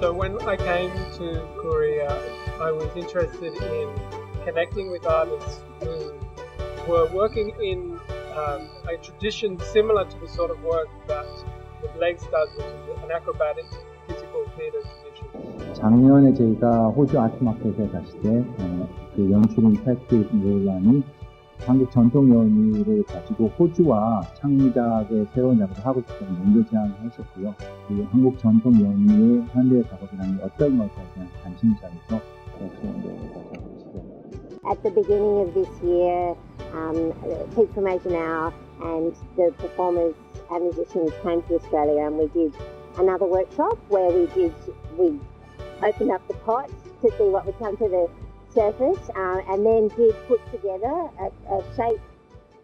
So when I came to Korea, I was interested in connecting with artists who were working in a tradition similar to the sort of work that Legs does, which is an acrobatic physical theatre tradition. 작년에 저희가 호주 아트마켓에 갔을 때 그 연출인 패트릭 롤란이 한국 전통 연희를 가지고 호주와 창작의 새로운 작업을 하고 싶다는 연구 제안을 했었고요. 그리고 한국 전통 연희의 현대 작업이라는 게 어떤 것에 대한 관심사에서 At the beginning of this year, Peak Formation Hour and the performers and musicians came to Australia, and we did another workshop where we opened up the pot to see what would come to the surface, and then did put together a shape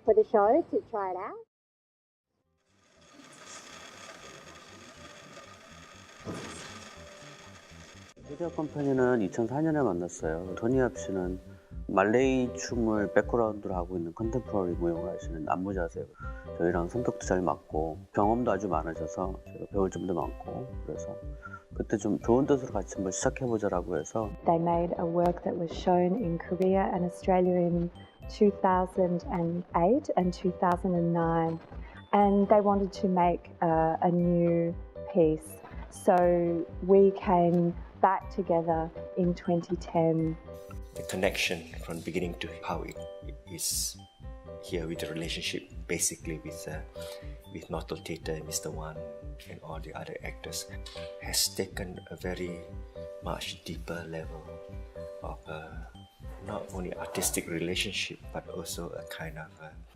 for the show to try it out. 코리아 컴퍼니는 2004년에 만났어요. 토니압 씨는 말레이 춤을 백그라운드로 하고 있는 컨템포러리 무용을 하시는 안무자세요. 저희랑 성격도 잘 맞고 경험도 아주 많으셔서 제가 배울 점도 많고, 그래서 그때 좀 좋은 뜻으로 같이 한번 시작해보자라고 해서. They made a work that was shown in Korea and Australia in 2008 and 2009, and they wanted to make a new piece. So we came back together in 2010. The connection from beginning to how it is here with the relationship basically with Noto Theatre, Mr. Wan and all the other actors has taken a very much deeper level of not only artistic relationship but also a kind of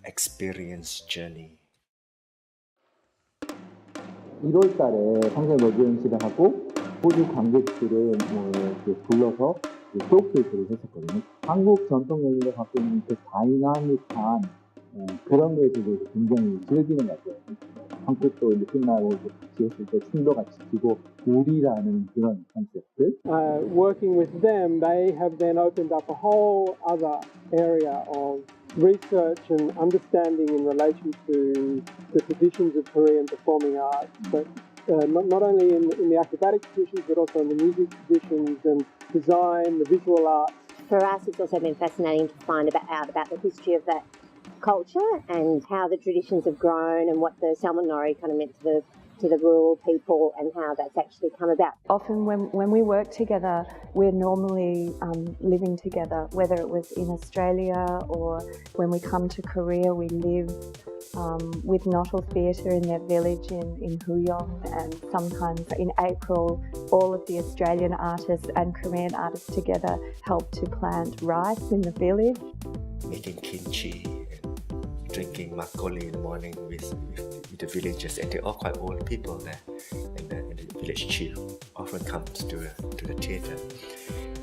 experience journey. 1월 달에 상세 레지던시를 하고 호주 관객들을 불러서 쇼케이스를 했었거든요. 한국 전통 연희가 갖고 있는 그 다이나믹한 그런 거에 대해서 굉장히 즐기는 것 같아요. 한국도 이제 끝나고 같이 했을 때 춤도 같이 추고 우리라는 그런 컨셉들. Working with them, they have then opened up a whole other area of research and understanding in relation to the traditions of Korean performing arts, but not only in the acrobatic traditions, but also in the music traditions and design, the visual arts. For us, it's also been fascinating to find out about the history of that culture and how the traditions have grown and what the salmonori kind of meant to the rural people and how that's actually come about. Often when we work together, we're normally living together, whether it was in Australia or when we come to Korea, we live with Noto Theatre in their village in Huyong, and sometimes in April, all of the Australian artists and Korean artists together help to plant rice in the village. Making kimchi and drinking makgeolli in the morning with the villagers, and they're all quite old people there, and the village chief often comes to the theatre,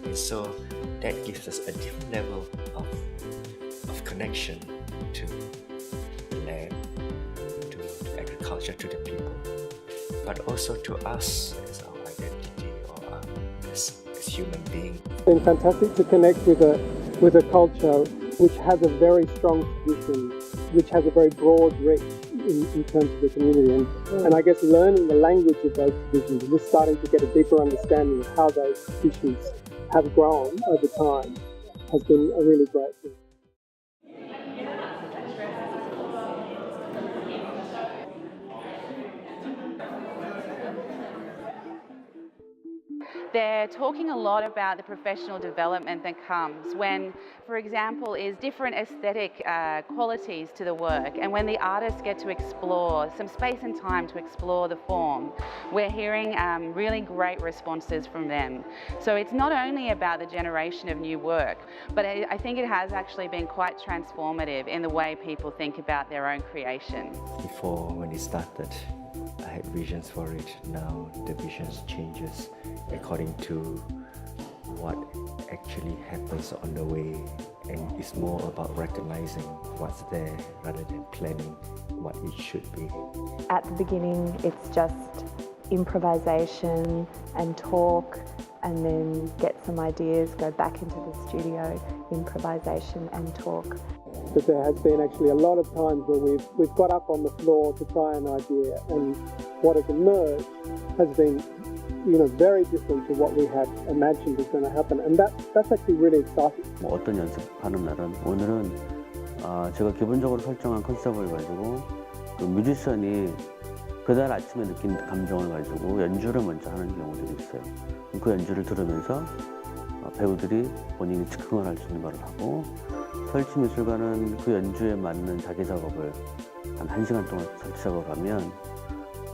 and so that gives us a different level of connection to the land, to agriculture, to the people, but also to us as our identity or as human beings. It's been fantastic to connect with a culture which has a very strong tradition, which has a very broad reach in terms of the community, and I guess learning the language of those traditions and just starting to get a deeper understanding of how those traditions have grown over time has been a really great thing. They're talking a lot about the professional development that comes when, for example, is different aesthetic qualities to the work, and when the artists get to explore some space and time to explore the form, we're hearing really great responses from them. So it's not only about the generation of new work, but I think it has actually been quite transformative in the way people think about their own creation. Before, when it started, I had visions for it. Now the visions changes according to what actually happens on the way, and it's more about recognizing what's there rather than planning what it should be. At the beginning, it's just improvisation and talk, and then get some ideas, go back into the studio, improvisation and talk. But there has been actually a lot of times where we've got up on the floor to try an idea, and what has emerged has been very different to what we had imagined was going to happen, and that's actually really exciting. 뭐 어떤 연습하는 날은 오늘은 제가 기본적으로 설정한 컨셉을 가지고 그 뮤지션이 그날 아침에 느낀 감정을 가지고 연주를 먼저 하는 경우들이 있어요. 그 연주를 들으면서 배우들이 본인이 즉흥을 할 수 있는 걸 하고, 설치 미술관은 그 연주에 맞는 자기 작업을 한 1시간 동안 설치 작업을 하면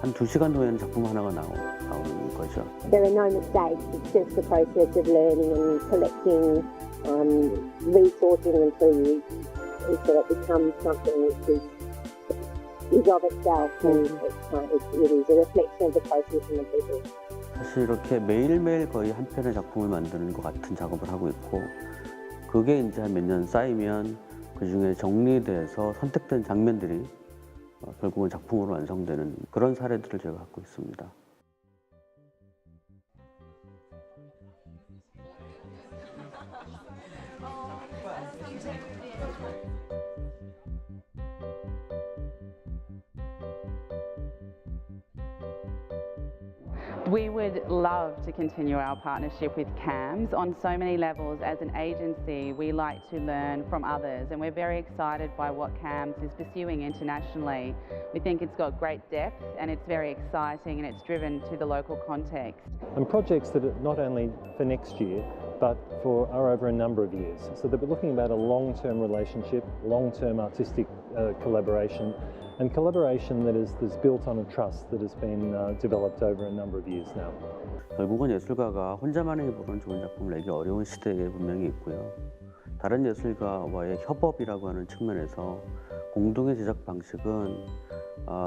한 2시간 후에는 작품 하나가 나오는 거죠. There are no mistakes. It's just the process of learning and collecting, resourcing and food, until it becomes something which is of itself, and it is a reflection of the process and the people. 사실 이렇게 매일매일 거의 한 편의 작품을 만드는 것 같은 작업을 하고 있고, 그게 이제 한 몇 년 쌓이면 그 중에 정리돼서 선택된 장면들이 결국은 작품으로 완성되는 그런 사례들을 제가 갖고 있습니다. We would love to continue our partnership with PAMS on so many levels. As an agency, we like to learn from others, and we're very excited by what PAMS is pursuing internationally. We think it's got great depth and it's very exciting, and it's driven to the local context. And projects that are not only for next year, but are over a number of years. So that we're looking about a long-term relationship, long-term artistic collaboration, and collaboration that is built on a trust that has been developed over a number of years now. 결국은 예술가가 혼자만의 힘으로는 좋은 작품을 내기 어려운 시대에 분명히 있고요. 다른 예술가와의 협업이라고 하는 측면에서 공동의 제작 방식은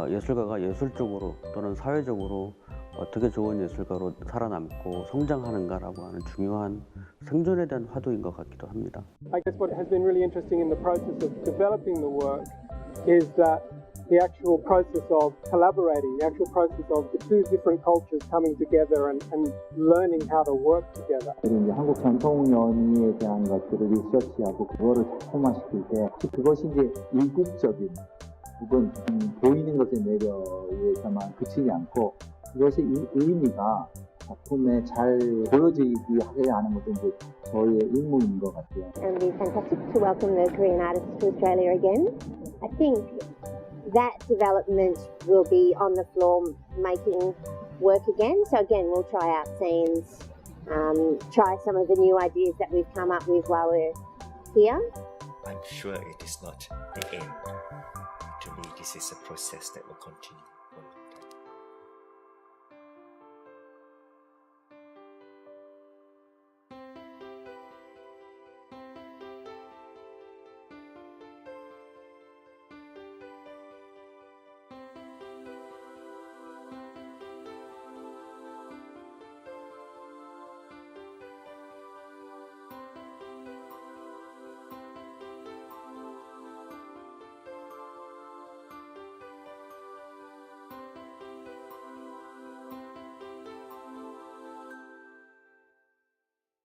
예술가가 예술적으로 또는 사회적으로 어떻게 좋은 예술가로 살아남고 성장하는가라고 하는 중요한 생존에 대한 화두인 것 같기도 합니다. I guess what has been really interesting in the process of developing the work is that the actual process of collaborating, the actual process of the two different cultures coming together and learning how to work together. 이제 한국 전통 연희에 대한 것들을 리서치하고 그거를 작품화시킬 때 그것이 이제 이국적인 혹은 보이는 것의 매력에서만 그치지 않고 그것의 의미가 작품에 잘 보여지게 하게 하는 것도 이제 저희의 임무인 것 같아요. And it'd be fantastic to welcome the Korean artists to Australia again. I think that development will be on the floor making work again. So again, we'll try out scenes, try some of the new ideas that we've come up with while we're here. I'm sure it is not the end. To me, this is a process that will continue.